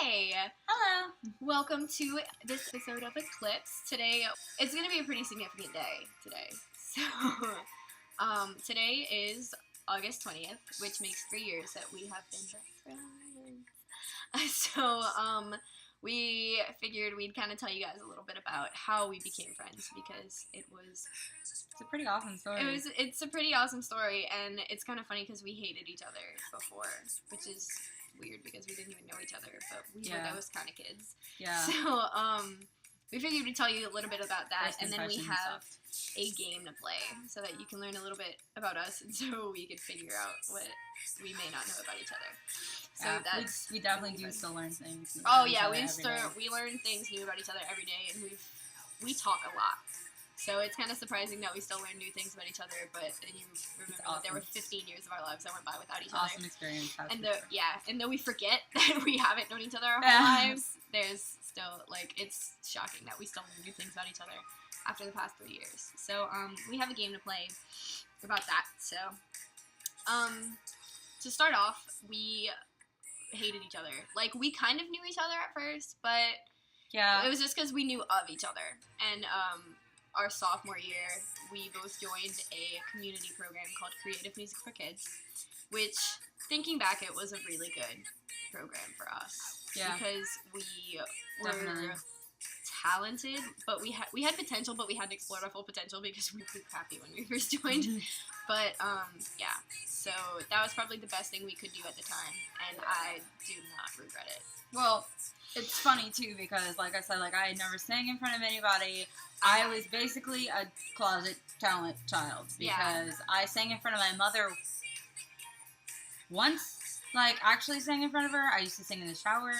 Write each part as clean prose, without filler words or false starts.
Hey! Hello! Welcome to this episode of Eclipse. Today, it's going to be a pretty significant day today. So, today is August 20th, which makes 3 years that we have been best friends. So, we figured we'd kind of tell you guys a little bit about how we became friends, because it's a pretty awesome story. It's a pretty awesome story, and it's kind of funny because we hated each other before, which is weird because we didn't even know each other, but we were those kind of kids. Yeah. So, we figured we'd tell you a little bit about that, and then we have a game to play so that you can learn a little bit about us, and so we could figure out what we may not know about each other. So that's we definitely do still learn things. Oh yeah, we learn things new about each other every day, and we talk a lot. So it's kind of surprising that we still learn new things about each other, but then you remember that there were 15 years of our lives that went by without each other. Awesome experience. And though we forget that we haven't known each other our whole lives, there's still, it's shocking that we still learn new things about each other after the past 3 years. So, we have a game to play about that. So, to start off, we hated each other. We kind of knew each other at first, but it was just because we knew of each other. And, our sophomore year, we both joined a community program called Creative Music for Kids, which, thinking back, it was a really good program for us. Yeah. Because we were talented, but we had potential, but we hadn't explored our full potential because we were crappy when we first joined. But, so that was probably the best thing we could do at the time, and I do not regret it. Well, it's funny, too, because, like I said, I had never sang in front of anybody. I was basically a closet talent child, because I sang in front of my mother once, actually sang in front of her. I used to sing in the shower.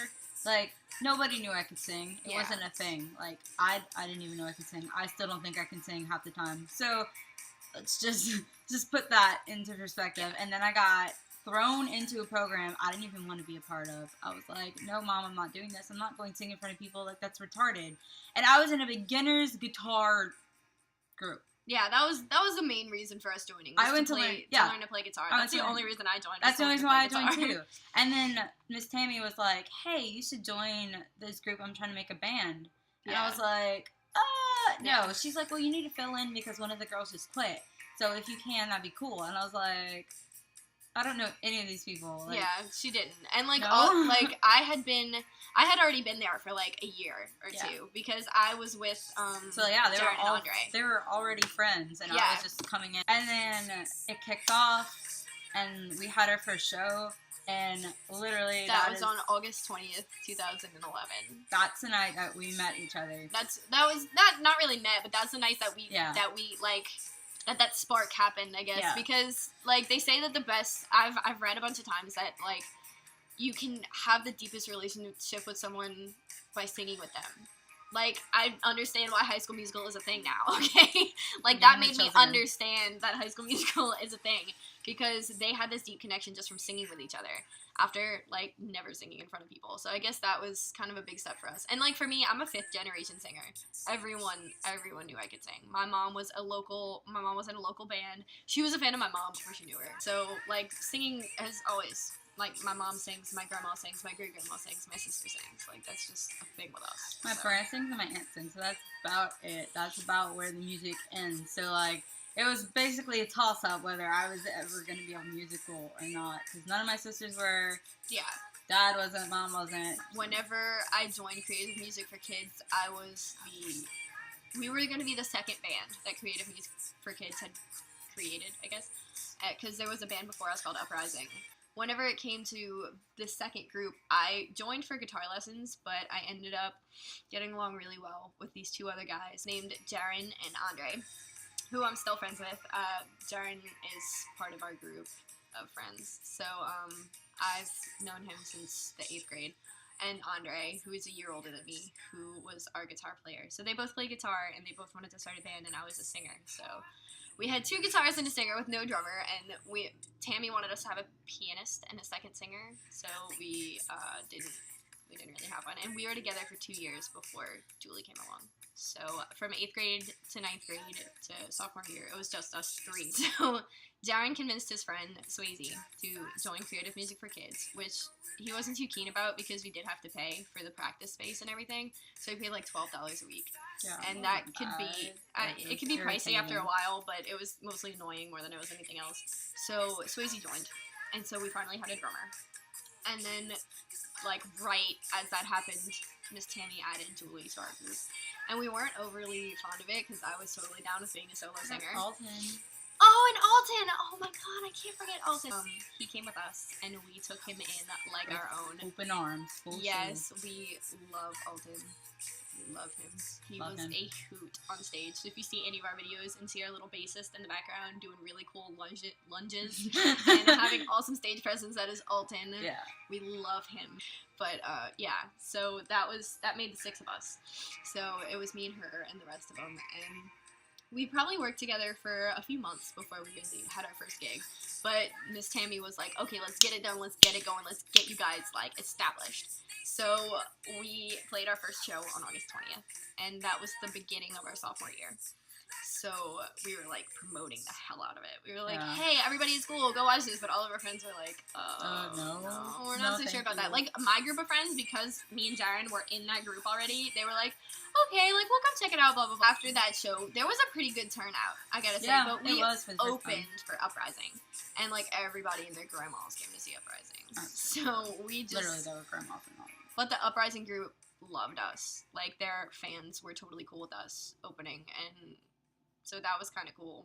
Nobody knew I could sing. It wasn't a thing. I didn't even know I could sing. I still don't think I can sing half the time. So, let's just put that into perspective. And then I got thrown into a program I didn't even want to be a part of. I was like, no, Mom, I'm not doing this. I'm not going to sing in front of people. That's retarded. And I was in a beginner's guitar group. Yeah, that was the main reason for us joining. I went to learn to play guitar. That's the only reason I joined. That's the only reason why I joined too. And then Miss Tammy was like, "Hey, you should join this group. I'm trying to make a band." And I was like, no. She's like, "Well, you need to fill in because one of the girls just quit. So if you can, that'd be cool." And I was like, I don't know any of these people. She didn't. And, I had already been there for, a year or two, because I was with, they were already friends, and I was just coming in. And then it kicked off, and we had our first show, and literally that was on August 20th, 2011. That's the night that we met each other. Not really met, but that's the night that that spark happened, I guess, because, they say that the best, I've read a bunch of times that, you can have the deepest relationship with someone by singing with them. I understand why High School Musical is a thing now, okay? That made me understand that High School Musical is a thing, because they had this deep connection just from singing with each other, after, never singing in front of people. So I guess that was kind of a big step for us. And, for me, I'm a 5th generation singer. Everyone knew I could sing. My mom was in a local band. She was a fan of my mom before she knew her. So, singing has always, my mom sings, my grandma sings, my great-grandma sings, my sister sings. That's just a thing with us. My parents sing and my aunt sings, so that's about it. That's about where the music ends. So, it was basically a toss-up whether I was ever going to be on musical or not, because none of my sisters were. Yeah. Dad wasn't, Mom wasn't. Whenever I joined Creative Music for Kids, we were going to be the second band that Creative Music for Kids had created, I guess, because there was a band before us called Uprising. Whenever it came to the second group, I joined for guitar lessons, but I ended up getting along really well with these 2 other guys named Jaren and Andre, who I'm still friends with. Jaren is part of our group of friends. So, I've known him since the 8th grade. And Andre, who is a year older than me, who was our guitar player. So they both play guitar, and they both wanted to start a band, and I was a singer. So we had 2 guitars and a singer with no drummer, and Tammy wanted us to have a pianist and a second singer. So we didn't really have one. And we were together for 2 years before Julie came along. So from 8th grade to 9th grade to sophomore year, it was just us 3. So Darren convinced his friend Swayze to join Creative Music for Kids, which he wasn't too keen about because we did have to pay for the practice space and everything. So he paid like $12 a week. Yeah, and that could be, it could be pricey after a while, but it was mostly annoying more than it was anything else. So Swayze joined, and so we finally had a drummer. And then, like, right as that happened, Miss Tammy added Julie to our group. And we weren't overly fond of it because I was totally down with being a solo singer. Alton. Oh, and Alton! Oh my god, I can't forget Alton. He came with us, and we took him in like our own. Open arms. Yes, we love Alton. We love him. He was a hoot on stage. So if you see any of our videos and see our little bassist in the background doing really cool lunges and having awesome stage presence, that is Alton. Yeah. We love him. But yeah, so that made the 6 of us. So it was me and her and the rest of them, and we probably worked together for a few months before we really had our first gig. But Miss Tammy was like, okay, let's get it done, let's get it going, let's get you guys, like, established. So we played our first show on August 20th, and that was the beginning of our sophomore year. So we were, like, promoting the hell out of it. We were like, hey, everybody in school, go watch this. But all of our friends were like, no, we're not so sure about that. Like, my group of friends, because me and Darren were in that group already, they were like, okay, like, we'll come check it out, blah, blah, blah. After that show, there was a pretty good turnout, I gotta say. But we opened for Uprising. And, like, everybody and their grandmas came to see Uprising. So we just... Literally, there were grandmas and all. But the Uprising group loved us. Like, their fans were totally cool with us opening, and... So that was kind of cool.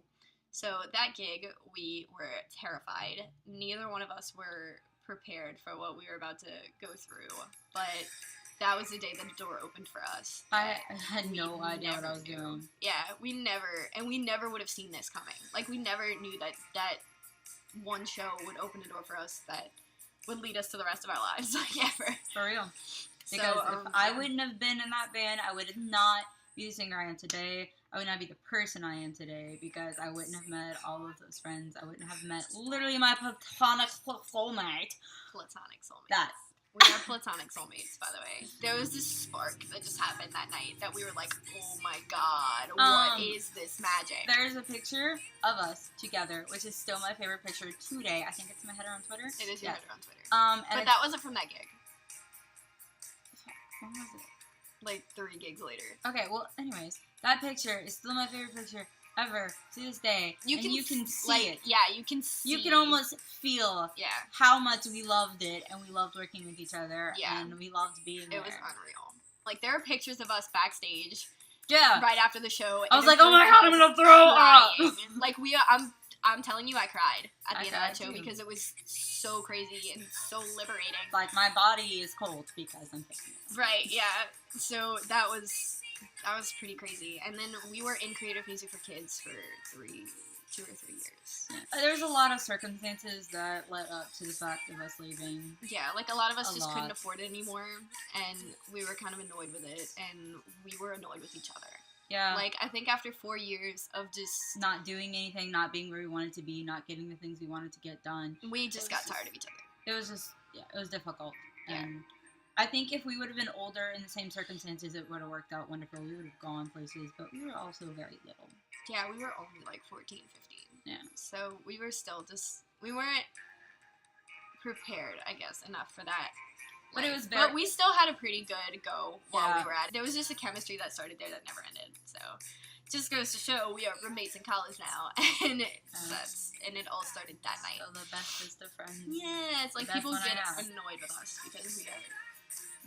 So that gig, we were terrified. Neither one of us were prepared for what we were about to go through. But that was the day that the door opened for us. I had no idea what I was doing. Yeah, we never would have seen this coming. Like, we never knew that one show would open a door for us that would lead us to the rest of our lives, like, ever. For real. Because if I wouldn't have been in that band, I would not be the singer I am today. I would not be the person I am today because I wouldn't have met all of those friends. I wouldn't have met literally my platonic soulmate. Platonic soulmate. That. We are platonic soulmates, by the way. There was this spark that just happened that night that we were like, oh my god, what is this magic? There's a picture of us together, which is still my favorite picture today. I think it's my header on Twitter. It is your header on Twitter. But that wasn't from that gig. When was it? Like 3 gigs later. Okay, well, anyways, that picture is still my favorite picture ever to this day. You can see it. Yeah, you can see. You can almost feel how much we loved it, and we loved working with each other, and we loved being there. It was unreal. Like, there are pictures of us backstage. Yeah. Right after the show. I was like, oh my god, I'm gonna throw up! Like, I'm telling you, I cried at the end of that show because it was so crazy and so liberating. Like, my body is cold because I'm picking it. Right, yeah. So that was pretty crazy. And then we were in Creative Music for Kids for 2 or 3 years. Yeah. There's a lot of circumstances that led up to the fact of us leaving. Yeah, like a lot of us just couldn't afford it anymore, and we were kind of annoyed with it, and we were annoyed with each other. Yeah. Like, I think after 4 years of just... not doing anything, not being where we wanted to be, not getting the things we wanted to get done. We just got tired of each other. It was just, it was difficult. Yeah. And I think if we would have been older in the same circumstances, it would have worked out wonderful. We would have gone places, but we were also very little. Yeah, we were only like 14, 15. Yeah. So we were still we weren't prepared, I guess, enough for that. But it was but we still had a pretty good go while we were at it. There was just a chemistry that started there that never ended. So just goes to show we are roommates in college now, and it all started that night. So the bestest of friends. Yeah, it's like people get annoyed with us because we are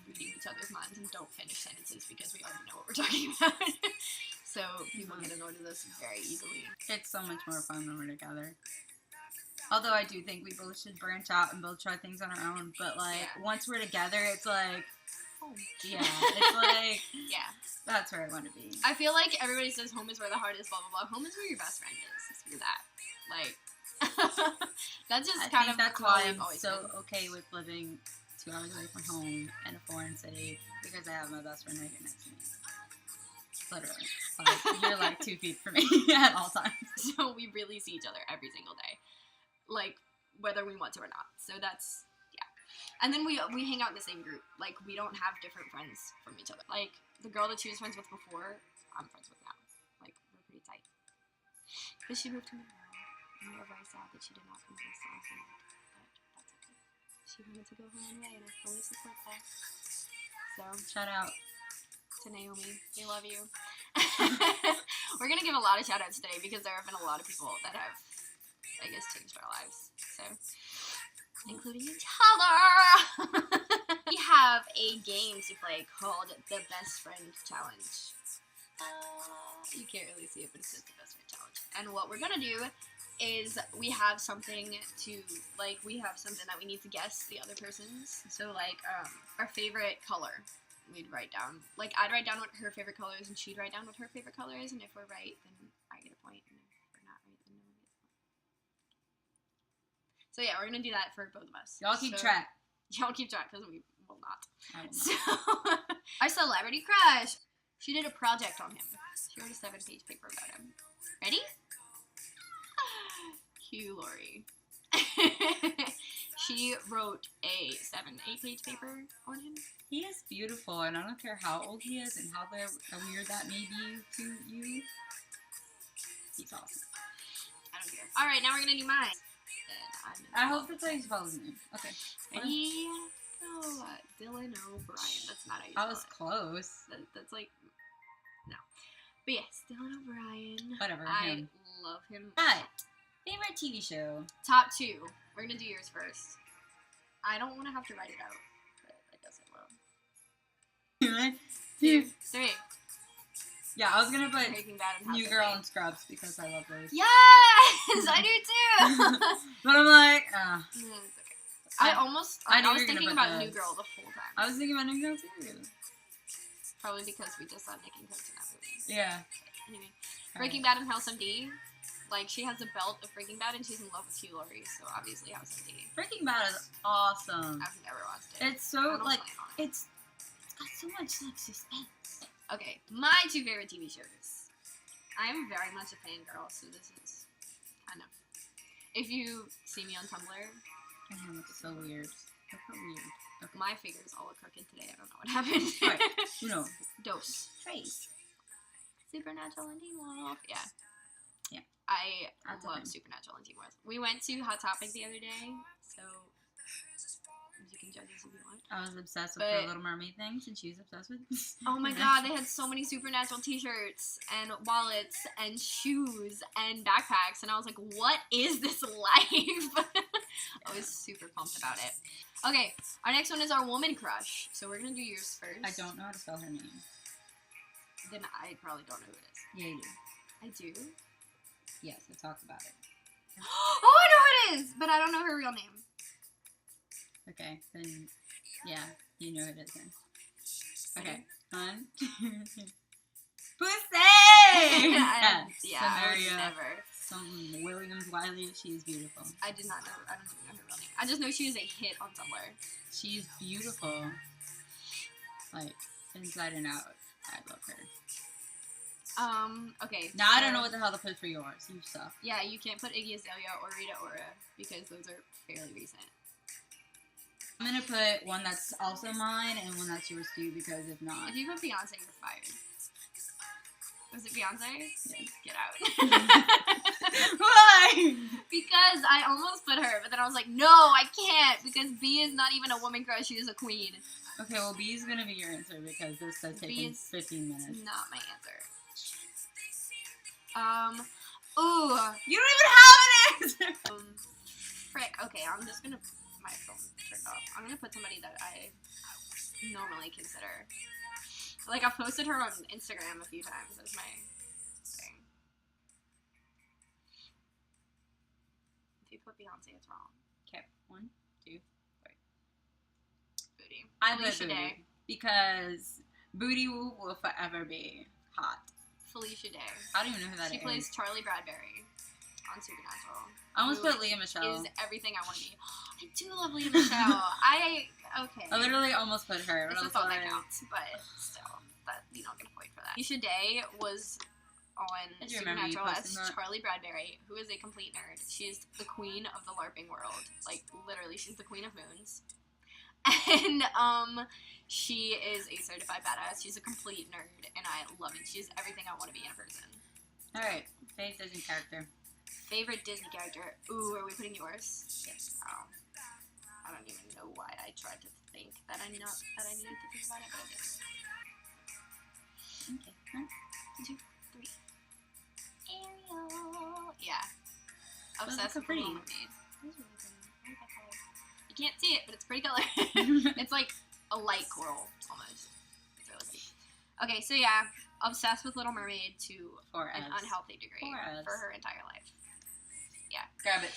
reading each other's minds and don't finish sentences because we already know what we're talking about. So people get annoyed with us very easily. It's so much more fun when we're together. Although I do think we both should branch out and both try things on our own. But, like, once we're together, it's like, it's like, that's where I want to be. I feel like everybody says home is where the heart is, blah, blah, blah. Home is where your best friend is. Screw that. Like, that's just kind of that's why I'm so okay with living 2 hours away from home in a foreign city, because I have my best friend right here next to me. Literally. Like, you're like 2 feet from me at all times. So we really see each other every single day. Like, whether we want to or not. So that's, And then we hang out in the same group. Like, we don't have different friends from each other. Like, the girl that she was friends with before I'm friends with now. Like, we're pretty tight. But she moved to Monroe, and we were very sad that she did not come to us last night. But that's okay. She wanted to go her own way, and I fully support that. So, shout out to Naomi. We love you. We're gonna give a lot of shout outs today because there have been a lot of people that have, I guess, changed our lives. So, including each other. We have a game to play called the Best Friend Challenge. You can't really see it, but it says the Best Friend Challenge. And what we're gonna do is we have something to, like, we have something that we need to guess the other person's. So, like, our favorite color. We'd write down, like, I'd write down what her favorite color is, and she'd write down what her favorite color is, and if we're right, then I get a point, and if we're not right, then no one gets a point. So yeah, we're gonna do that for both of us. Y'all keep track. Y'all keep track, because we will not. I will not. So, our celebrity crush. She did a project on him. She wrote a 7-page paper about him. Ready? Hugh Laurie. She wrote a 8-page paper on him. He is beautiful, and I don't care how old he is and how weird that may be to you. He's awesome. I don't care. Alright, now we're gonna do mine. I hope that's how you spell his name. Okay. Ready? Go. Dylan O'Brien. That's not how you I spell was it. close. That's like, no. But yes, Dylan O'Brien. Whatever. I love him. But, favorite TV show? Top 2. We're gonna do yours first. I don't want to have to write it out, but I guess I will. 1, 2, 3. Yeah, I was gonna put Breaking Bad and New Girl and Scrubs because I love those. Yes! I do too! But I'm like, no, it's okay. I was thinking about New Girl the whole time. I was thinking about New Girl too. Probably because we just saw Nick and Coach in that movie. Yeah. Anyway. Breaking Bad and House MD. Like, she has the belt of Breaking Bad, and she's in love with Hugh Laurie, so obviously House MD. Breaking Bad is awesome. I've never watched it. It's so, like, it's got so much, like, suspense. Okay, my 2 favorite TV shows. I am very much a fangirl, so this is kind of... If you see me on Tumblr... It's so weird. That's so weird. Okay. My fingers all look crooked today. I don't know what happened. Right. Dose. Trace. Supernatural and Teen Wolf. Yeah. Yeah. I love Supernatural and Teen Wolf. We went to Hot Topic the other day, so you can judge us if you want. I was obsessed with her Little Mermaid things, and she was obsessed with. Oh my god, they had so many Supernatural t-shirts and wallets and shoes and backpacks, and I was like, what is this life? I was super pumped about it. Okay, our next one is our woman crush. So we're gonna do yours first. I don't know how to spell her name. Then I probably don't know who it is. Yeah, you do. I do? Yes, I talked about it. Oh, I know who it is! But I don't know her real name. Okay, then, yeah, you know who it is then. Okay, 1, 2, 3. Pussy! Yeah, never. Some Williams Wiley, she's beautiful. I don't even know her real name. I just know she was a hit on Tumblr. She's beautiful. Like, inside and out. I love her. Okay. Now I don't know what the hell to put for yours. You suck. Yeah, you can't put Iggy Azalea or Rita Ora because those are fairly recent. I'm gonna put one that's also mine and one that's yours too because if not... If you put Beyonce, you're fired. Was it Beyonce? Yes. Get out. Why? Because I almost put her, but then I was like, no, I can't because B is not even a woman crush, she is a queen. Okay, well B is gonna be your answer because this has taken 15 minutes. Not my answer. Ooh. You don't even have an answer! Frick. Okay, I'm just gonna... My phone turned off. I'm gonna put somebody that I normally consider. Like, I've posted her on Instagram a few times as my thing. If you put Beyonce, it's wrong. Okay, 1, 2, 3. Booty. I put Booty. Because Booty will forever be hot. Felicia Day. I don't even know who that is. She plays Charlie Bradbury on Supernatural. I almost put Leah Michelle. Is everything I want to be. I do love Leah Michelle. Okay. I literally almost put her. It's a thought that counts, but still, you don't get a point for that. Felicia Day was on Supernatural as Charlie Bradbury, who is a complete nerd. She's the queen of the LARPing world. Like, literally, she's the queen of moons. And she is a certified badass. She's a complete nerd, and I love it. She's everything I want to be in a person. All right, favorite Disney character. Favorite Disney character. Ooh, are we putting yours? Yes. Oh, I don't even know why I tried to think that I needed to think about it, but I didn't. Okay. 1, 2, 3. Ariel. Yeah. Obsessed with pretty. Little Mermaid. You can't see it, but it's pretty color. It's like a light coral, almost. It's really pretty. Okay, so yeah, obsessed with Little Mermaid to an unhealthy degree for her entire life. Yeah. Grab it.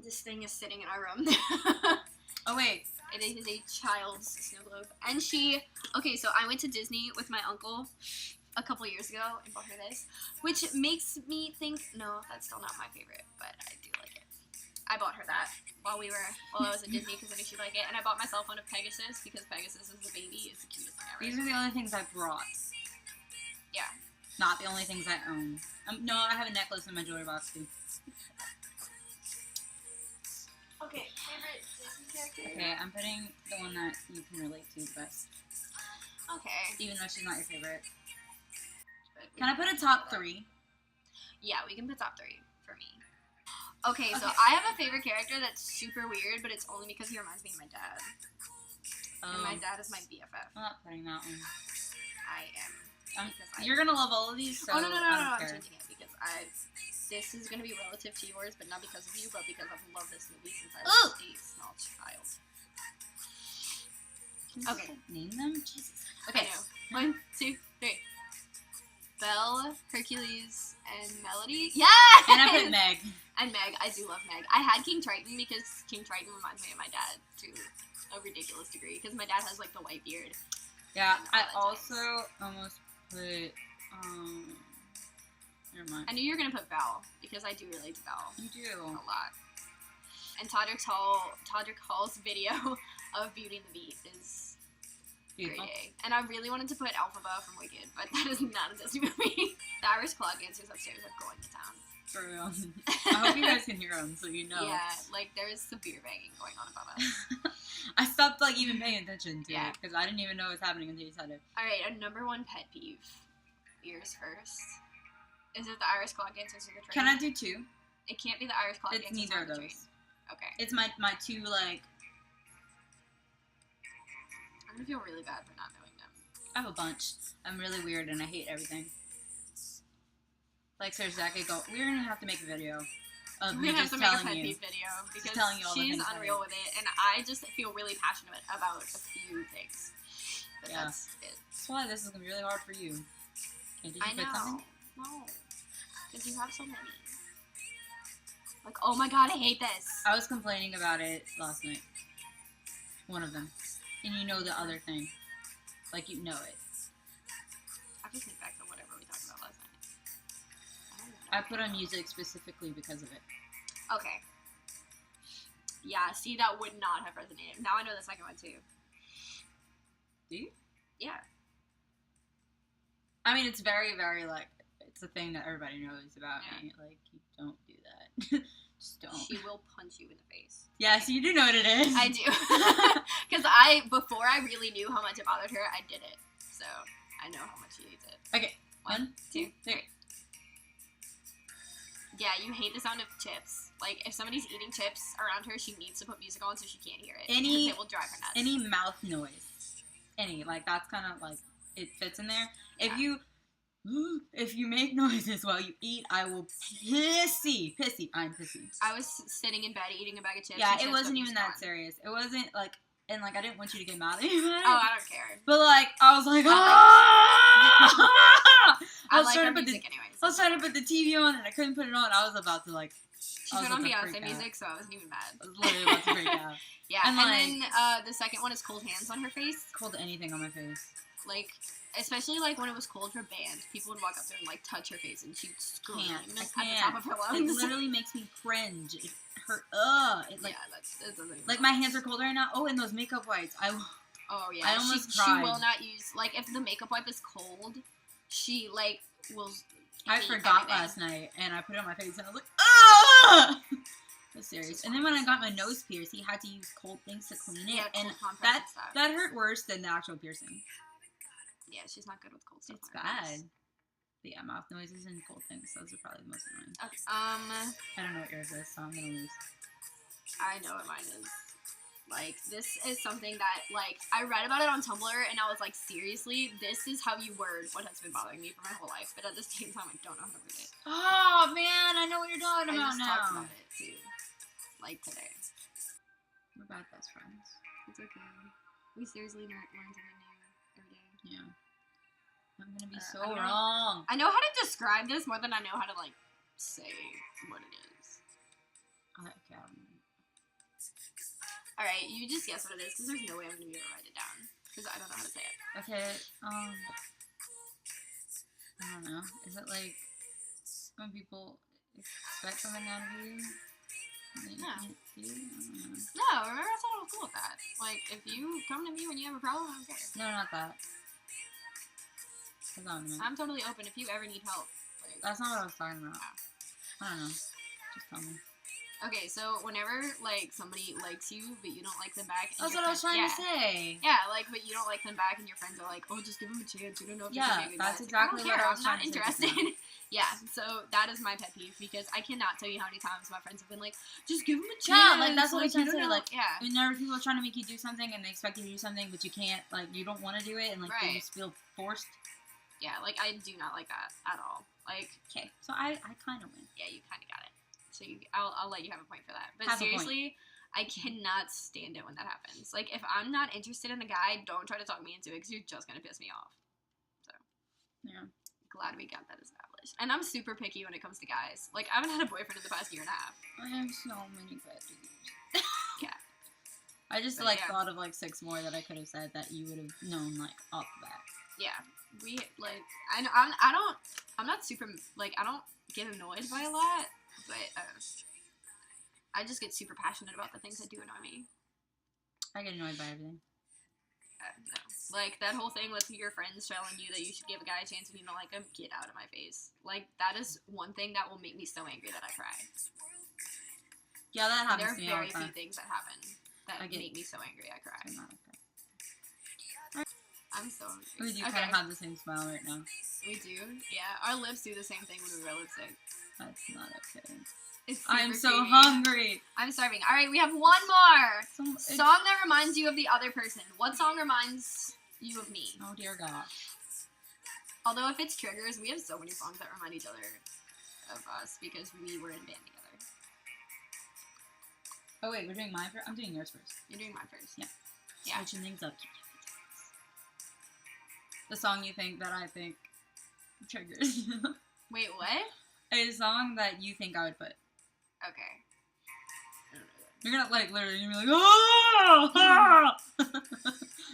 This thing is sitting in our room. Oh, wait. It is a child's snow globe. And okay, so I went to Disney with my uncle a couple years ago and bought her this, which makes me think, no, that's still not my favorite, but I do like it. I bought her that while I was at Disney because I knew she'd like it, and I bought myself one of Pegasus because Pegasus as a baby is the cutest thing ever. These are the only things I brought. Yeah. Not the only things I own. No, I have a necklace in my jewelry box too. Okay, favorite Disney character? Okay, I'm putting the one that you can relate to the best. Okay. Even though she's not your favorite. Can I put a top 3? Yeah, we can put top 3 for me. Okay, so I have a favorite character that's super weird, but it's only because he reminds me of my dad. And my dad is my BFF. I'm not putting that one. I am. You're gonna love all of these, so no, I'm care. changing it because this is gonna be relative to yours, but not because of you, but because I've loved this movie since I was a small child. Okay. Name them? Jesus. Okay. 1, 2, 3. Belle, Hercules, and Melody. Yeah! And I put Meg. And Meg. I do love Meg. I had King Triton because King Triton reminds me of my dad to a ridiculous degree because my dad has like the white beard. Yeah, I also almost put, never mind. I knew you were going to put Belle because I do relate to Belle. You do. A lot. And Todrick Hall's video of Beauty and the Beast is beautiful. Grade A. And I really wanted to put Elphaba from Wicked, but that is not a Disney movie. The Irish Clock dancers upstairs are going to town. For real. I hope you guys can hear them so you know. Yeah, like there's severe banging going on above us. I stopped like even paying attention to it because I didn't even know what was happening until you said it. Alright, a number 1 pet peeve. Yours first. Is it the Irish Clock dancers or the train? Can I do 2? It can't be the Irish Clock dancers. It's neither of those. Train. Okay. It's my 2 like. I'm gonna feel really bad for not knowing them. I have a bunch. I'm really weird and I hate everything. Like seriously, I could go. We're gonna have to make a video of me just telling you. Video because telling you all she's the things unreal with it, and I just feel really passionate about a few things. But yeah. That's it. That's why this is gonna be really hard for you. Okay, did you I know. put something? No, because you have so many. Like, oh my god, I hate this. I was complaining about it last night. One of them, and you know the other thing, like you know it. I have to think back to whatever we talked about last night. I put on music specifically because of it. Okay. Yeah, see, that would not have resonated. Now I know the second one, too. Do you? Yeah. I mean, it's very, very, like, it's a thing that everybody knows about me. Like, you don't do that. Just don't. She will punch you in the face. Yes, you do know what it is. I do. Because before I really knew how much it bothered her, I did it. So, I know how much she hates it. Okay. 1, 2, 3. Yeah, you hate the sound of chips. Like, if somebody's eating chips around her, she needs to put music on so she can't hear it. Because it will drive her nuts. Any mouth noise. Like, that's kind of, like, it fits in there. Yeah. If you make noises while you eat, I will pissy. I'm pissy. I was sitting in bed eating a bag of chips. Yeah, it wasn't even that serious. It wasn't, like, and, like, I didn't want you to get mad at me. Oh, I don't care. But, like, I was like, I was trying to put the TV on, and I couldn't put it on. I was about to, like... She put on Beyonce music, so I wasn't even mad. I was literally about to freak out. Yeah, and then the second one is cold hands on her face. Cold anything on my face. Like, especially, like, when it was cold for band, people would walk up there and, like, touch her face, and she'd scream at the top of her lungs. It literally makes me cringe. It hurt. It, like, yeah, that doesn't like, my hands are cold right now. Oh, and those makeup wipes. Oh, yeah. I almost cried. She will not use, like, if the makeup wipe is cold, she, like, will... I forgot last night, and I put it on my face, and I was like, ah! That's serious. And then when I got my nose pierced, he had to use cold things to clean it, and that hurt worse than the actual piercing. Yeah, she's not good with cold stuff. It's bad. But yeah, mouth noises and cold things. Those are probably the most annoying. Okay. I don't know what yours is, so I'm gonna lose. I know what mine is. Like, this is something that, like, I read about it on Tumblr, and I was like, seriously, this is how you word what has been bothering me for my whole life. But at the same time, I don't know how to read it. Oh, man, I know what you're talking about now. I just talked about it, too. Like, today. We're bad best friends. It's okay. We seriously learn something new every day. Yeah. I'm gonna be so wrong. I know how to describe this more than I know how to, like, say what it is. Okay. Alright, you just guess what it is, because there's no way I'm going to be able to write it down. Because I don't know how to say it. Okay, I don't know. Is it like when people expect something out of you? No. No, remember I said I was cool with that. Like, if you come to me when you have a problem, I don't care. No, not that. That's not what I meant. I'm totally open if you ever need help. Like, that's not what I was talking about. I don't know. Just tell me. Okay, so whenever, like, somebody likes you, but you don't like them back. That's what I was trying to say. Yeah, like, but you don't like them back, and your friends are like, oh, just give them a chance. You don't know if they're that's exactly what I was trying to say. I'm not interested. Yeah, so that is my pet peeve, because I cannot tell you how many times my friends have been like, just give them a chance. Yeah, like, that's what I'm trying to say. Like, yeah. Whenever people are trying to make you do something, and they expect you to do something, but you can't, like, you don't want to do it, and, like, you just feel forced. Yeah, like, I do not like that at all. Like, okay, so I kind of win. Yeah, you kind of got it. So I'll let you have a point for that. But seriously, I cannot stand it when that happens. Like, if I'm not interested in the guy, don't try to talk me into it, because you're just going to piss me off. So, yeah. Glad we got that established. And I'm super picky when it comes to guys. Like, I haven't had a boyfriend in the past year and a half. I have so many bad dudes. Yeah. I just, thought of, 6 more that I could have said that you would have known, off the bat. Yeah. We, I'm not super, I don't get annoyed by a lot. But I just get super passionate about the things that do annoy me. I get annoyed by everything. No. Like, that whole thing with your friends telling you that you should give a guy a chance when you don't like him, get out of my face. Like, that is one thing that will make me so angry that I cry. Yeah, that happens to me all the time. There are very few things that happen that make me so angry I cry. I'm so hungry. We do kind of have the same smile right now. We do? Yeah. Our lips do the same thing when we wear lipstick. That's not okay. I'm so hungry. I'm starving. Alright, we have one more. Song that reminds you of the other person. What song reminds you of me? Oh dear gosh. Although if it's triggers, we have so many songs that remind each other of us because we were in band together. Oh wait, we're doing mine first? I'm doing yours first. You're doing mine first. Yeah. Yeah. Switching things up. The song you think that I think triggers. Wait, what? A song that you think I would put. Okay. You're gonna literally you're gonna be like, oh!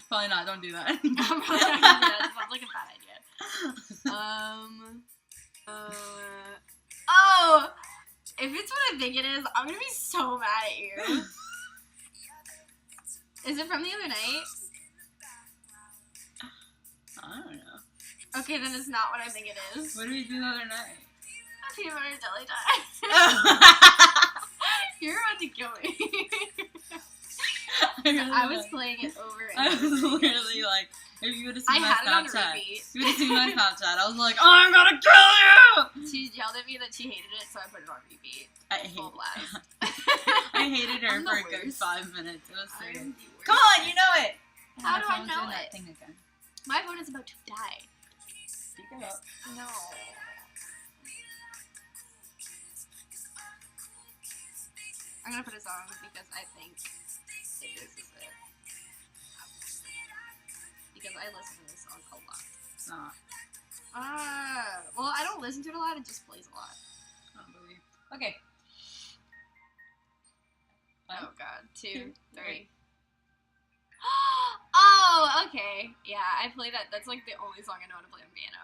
Probably not. Don't do that. I'm probably not gonna do that. It sounds like a bad idea. Oh! If it's what I think it is, I'm gonna be so mad at you. Is it from the other night? I don't know. Okay, then it's not what I think it is. What did we do the other night? Peanut butter jelly time. You're about to kill me. I was playing it over and over. I was literally like, if you would have seen my Snapchat. If you would have seen my Snapchat. I was like, oh, I'm gonna kill you! She yelled at me that she hated it, so I put it on repeat. Full blast. I hated her for a good 5 minutes. It was serious. Come on, you know it. How do I know it? That thing again. My phone is about to die. Speak it up. No. I'm gonna put a song because I think this is it. Because I listen to this song a lot. It's not. Well, I don't listen to it a lot, it just plays a lot. Okay. Oh god. 2, 3. Oh, okay. Yeah, I play that. That's like the only song I know how to play on piano.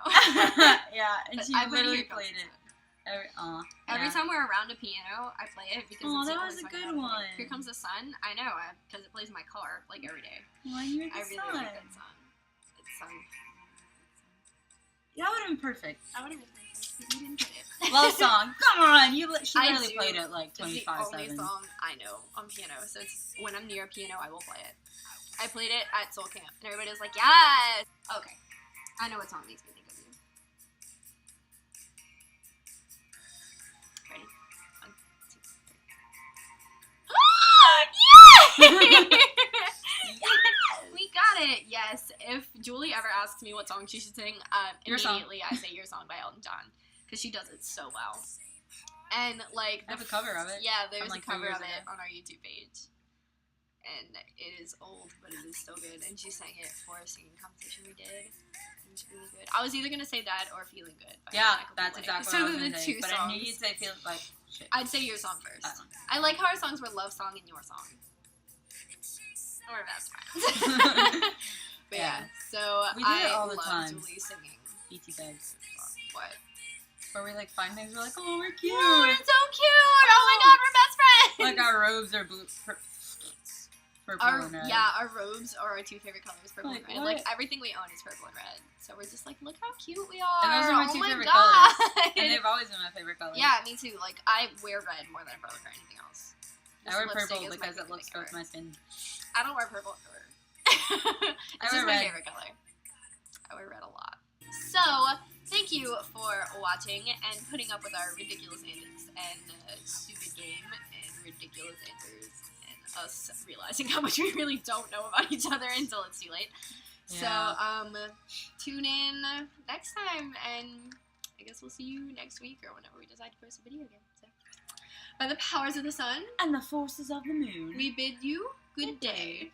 Yeah, and she literally played it. Every time we're around a piano, I play it because it's the only song I know how to play. Here Comes the Sun. I know, because it plays in my car like every day. Why you're the sun? I really like that song. It's That would have been perfect. That would have been perfect. You didn't get it. Love song. Come on. She literally played it like 25/7. It's the only song I know on piano. So it's, when I'm near a piano, I will play it. I played it at Soul Camp, and everybody was like, yes! Okay. I know what song makes me think of you. Ready? 1, 2, 3. Yay! We got it! Yes. If Julie ever asks me what song she should sing, immediately I say Your Song by Elton John. Because she does it so well. And, like... I have a cover of it. Yeah, there's a cover of it on our YouTube page. And it is old, but it is still good. And she sang it for a singing competition we did. It was really good. I was either going to say that or Feeling Good. Yeah, that's exactly what I was going to say. But songs. I knew you'd say Feel like shit. I'd say Your Song first. I like how our songs were Love Song and Your Song. We're best friends. But yeah, so we do it all the time. Julie singing. BT Bags. What? Where we like find things, we're like, oh, we're cute. Oh, we're so cute. Oh my god, we're best friends. Like our robes are blue. Purple and red. Yeah, our robes are our 2 favorite colors, purple and red. What? Like, everything we own is purple and red. So we're just like, look how cute we are. And those are my 2 favorite god. colors. And they've always been my favorite colors. Yeah, me too. Like, I wear red more than I probably wear anything else. I wear purple because it looks good with my skin. I don't wear purple ever. It's just my favorite color. I wear red a lot. So, thank you for watching and putting up with our ridiculous antics and stupid game and ridiculous answers. Us realizing how much we really don't know about each other until it's too late. Yeah. So, tune in next time, and I guess we'll see you next week or whenever we decide to post a video again. So, by the powers of the sun and the forces of the moon, we bid you good day.